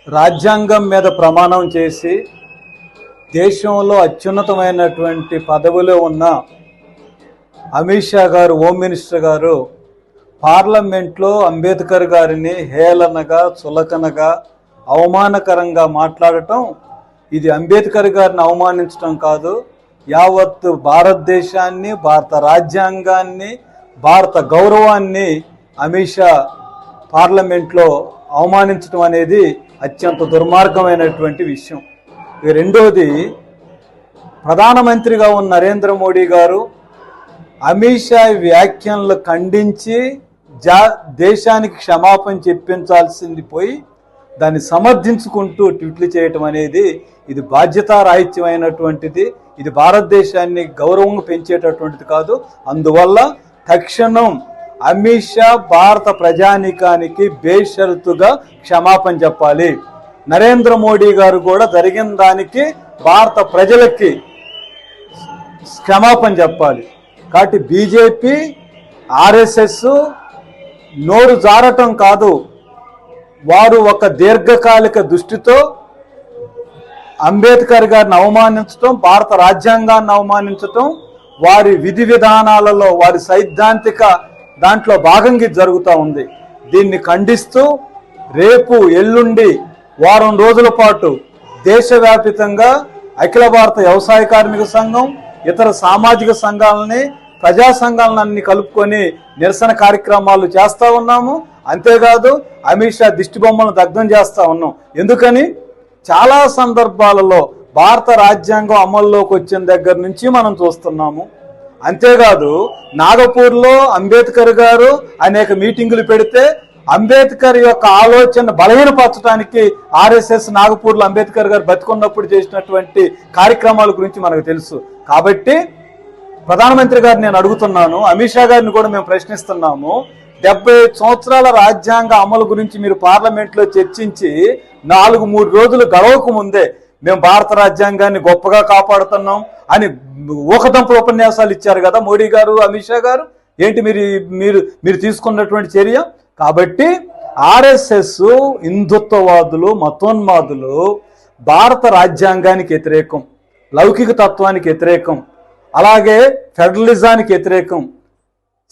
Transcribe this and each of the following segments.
రాజ్యాంగం మీద ప్రమాణం చేసి దేశంలో అత్యున్నతమైనటువంటి పదవిలో ఉన్న అమిత్ షా గారు, హోమ్ మినిస్టర్ గారు పార్లమెంట్లో అంబేద్కర్ గారిని హేళనగా, చులకనగా, అవమానకరంగా మాట్లాడటం ఇది అంబేద్కర్ గారిని అవమానించడం కాదు, యావత్ భారతదేశాన్ని, భారత రాజ్యాంగాన్ని, భారత గౌరవాన్ని అమిత్ షా పార్లమెంట్లో అవమానించడం అనేది అత్యంత దుర్మార్గమైనటువంటి విషయం. రెండోది, ప్రధానమంత్రిగా ఉన్న నరేంద్ర మోడీ గారు అమిత్ షా వ్యాఖ్యలను ఖండించి దేశానికి క్షమాపణ చెప్పించాల్సింది పోయి దాన్ని సమర్థించుకుంటూ ట్వీట్లు చేయటం అనేది ఇది బాధ్యతారాహిత్యమైనటువంటిది, ఇది భారతదేశాన్ని గౌరవంగా పెంచేటటువంటిది కాదు. అందువల్ల తక్షణం అమిత్ షా భారత ప్రజానీకానికి బేషరతుగా క్షమాపణ చెప్పాలి. నరేంద్ర మోడీ గారు కూడా జరిగిన దానికి భారత ప్రజలకి క్షమాపణ చెప్పాలి. కాబట్టి బీజేపీ, ఆర్ఎస్ఎస్ నోరు జారటం కాదు, వారు ఒక దీర్ఘకాలిక దృష్టితో అంబేద్కర్ గారిని అవమానించటం, భారత రాజ్యాంగాన్ని అవమానించటం వారి విధి విధానాలలో, వారి సైద్ధాంతిక దాంట్లో భాగంగా జరుగుతూ ఉంది. దీన్ని ఖండిస్తూ రేపు, ఎల్లుండి వారం రోజుల పాటు దేశవ్యాప్తంగా అఖిల భారత వ్యవసాయ కార్మిక సంఘం, ఇతర సామాజిక సంఘాలని, ప్రజా సంఘాలన్నీ కలుపుకొని నిరసన కార్యక్రమాలు చేస్తూ ఉన్నాము. అంతేకాదు అమిత్ షా దిష్టి బొమ్మలను దగ్ధం చేస్తూ ఉన్నాం. ఎందుకని చాలా సందర్భాలలో భారత రాజ్యాంగం అమల్లోకి వచ్చిన దగ్గర నుంచి మనం చూస్తున్నాము. అంతేకాదు నాగపూర్లో అంబేద్కర్ గారు అనేక మీటింగులు పెడితే అంబేద్కర్ యొక్క ఆలోచన బలహీనపరచడానికి ఆర్ఎస్ఎస్ నాగపూర్లో అంబేద్కర్ గారు బతికున్నప్పుడు చేసినటువంటి కార్యక్రమాల గురించి మనకు తెలుసు. కాబట్టి ప్రధానమంత్రి గారిని నేను అడుగుతున్నాను, అమిత్ షా గారిని కూడా మేము ప్రశ్నిస్తున్నాము. 75 సంవత్సరాల రాజ్యాంగ అమలు గురించి మీరు పార్లమెంట్లో చర్చించి 3 రోజులు గడవకు ముందే మేము భారత రాజ్యాంగాన్ని గొప్పగా కాపాడుతున్నాం అని ఊకదంపుల ఉపన్యాసాలు ఇచ్చారు కదా మోడీ గారు, అమిత్ షా గారు. ఏంటి మీరు తీసుకున్నటువంటి చర్య? కాబట్టి ఆర్ఎస్ఎస్, హిందుత్వవాదులు, మతోన్మాదులు భారత రాజ్యాంగానికి వ్యతిరేకం, లౌకిక తత్వానికి వ్యతిరేకం, అలాగే ఫెడరలిజానికి వ్యతిరేకం,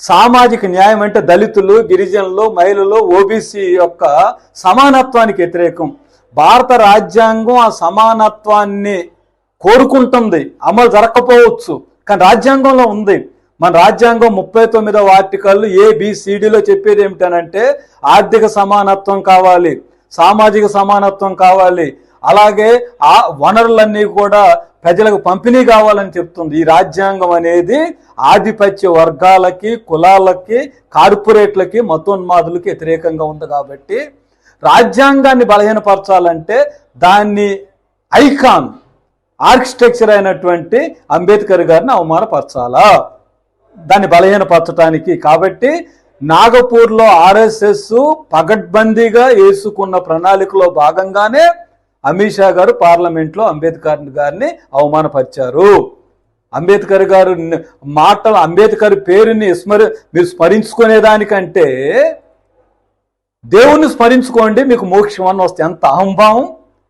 సామాజిక న్యాయం అంటే దళితులు, గిరిజనులు, మహిళలు, ఓబీసీ యొక్క సమానత్వానికి వ్యతిరేకం. భారత రాజ్యాంగం ఆ సమానత్వాన్ని కోరుకుంటుంది, అమలు జరగకపోవచ్చు, కానీ రాజ్యాంగంలో ఉంది. మన రాజ్యాంగం 39వ ఆర్టికల్ ABCDలో చెప్పేది ఏమిటనంటే ఆర్థిక సమానత్వం కావాలి, సామాజిక సమానత్వం కావాలి, అలాగే ఆ వనరులన్నీ కూడా ప్రజలకు పంపిణీ కావాలని చెప్తుంది. ఈ రాజ్యాంగం అనేది ఆధిపత్య వర్గాలకి, కులాలకి, కార్పొరేట్లకి, మతోన్మాదులకి వ్యతిరేకంగా ఉంది. కాబట్టి రాజ్యాంగాన్ని బలహీనపరచాలంటే దాన్ని ఐకాన్, ఆర్కిటెక్చర్ అయినటువంటి అంబేద్కర్ గారిని అవమానపరచాలా, దాన్ని బలహీనపరచడానికి. కాబట్టి నాగపూర్లో ఆర్ఎస్ఎస్ పగడ్బందీగా వేసుకున్న ప్రణాళికలో భాగంగానే అమిత్ షా గారు పార్లమెంట్లో అంబేద్కర్ గారిని అవమానపరిచారు. అంబేద్కర్ గారు మాటలు, అంబేద్కర్ పేరుని మీరు స్మరించుకునేదానికంటే దేవుణ్ణి స్మరించుకోండి, మీకు మోక్షం అని వస్తే ఎంత అహంభావం,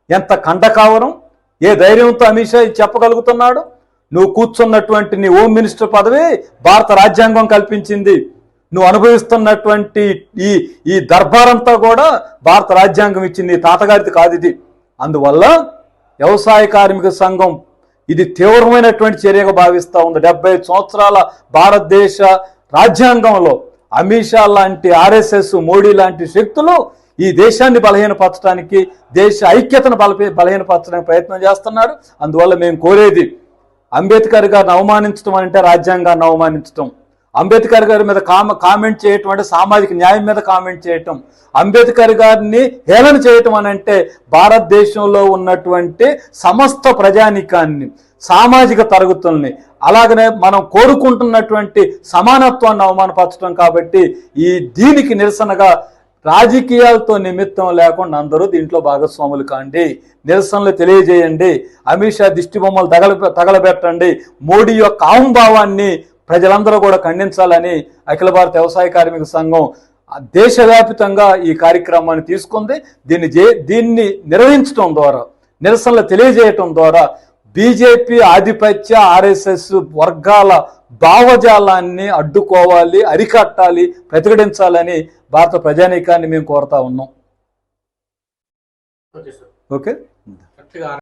ఎంత కండకావరం, ఏ ధైర్యంతో అమిత్ షా చెప్పగలుగుతున్నాడు? నువ్వు కూర్చున్నటువంటి నీ హోమ్ మినిస్టర్ పదవి భారత రాజ్యాంగం కల్పించింది, నువ్వు అనుభవిస్తున్నటువంటి ఈ దర్బారంతా కూడా భారత రాజ్యాంగం ఇచ్చింది, తాతగారిది కాదు ఇది. అందువల్ల వ్యవసాయ కార్మిక సంఘం ఇది తీవ్రమైనటువంటి చర్యగా భావిస్తూ ఉంది. 75 సంవత్సరాల భారతదేశ రాజ్యాంగంలో అమిత్ షా లాంటి, ఆర్ఎస్ఎస్, మోడీ లాంటి శక్తులు ఈ దేశాన్ని బలహీనపరచడానికి, దేశ ఐక్యతను బలహీనపరచడానికి ప్రయత్నం చేస్తున్నారు. అందువల్ల మేము కోరేది, అంబేద్కర్ గారిని అవమానించడం అంటే రాజ్యాంగాన్ని అవమానించడం, అంబేద్కర్ గారి మీద కామెంట్ చేయటం అంటే సామాజిక న్యాయం మీద కామెంట్ చేయటం, అంబేద్కర్ గారిని హేళన చేయటం అని అంటే భారతదేశంలో ఉన్నటువంటి సమస్త ప్రజానీకాన్ని, సామాజిక తరగతుల్ని, అలాగనే మనం కోరుకుంటున్నటువంటి సమానత్వాన్ని అవమానపరచడం. కాబట్టి దీనికి నిరసనగా రాజకీయాలతో నిమిత్తం లేకుండా అందరూ దీంట్లో భాగస్వాములు కాండి, నిరసనలు తెలియజేయండి, అమిత్ షా దిష్టి బొమ్మలు తగలబెట్టండి, మోడీ యొక్క అహంభావాన్ని ప్రజలందరూ కూడా ఖండించాలని అఖిల భారత వ్యవసాయ కార్మిక సంఘం దేశవ్యాప్తంగా ఈ కార్యక్రమాన్ని తీసుకుంది. దీన్ని నిర్వహించడం ద్వారా, నిరసనలు తెలియజేయటం ద్వారా బీజేపీ ఆధిపత్య ఆర్ఎస్ఎస్ వర్గాల భావజాలాన్ని అడ్డుకోవాలి, అరికట్టాలి, ప్రతిఘటించాలని భారత ప్రజానీకాన్ని మేము కోరుతా ఉన్నాం. ఓకే.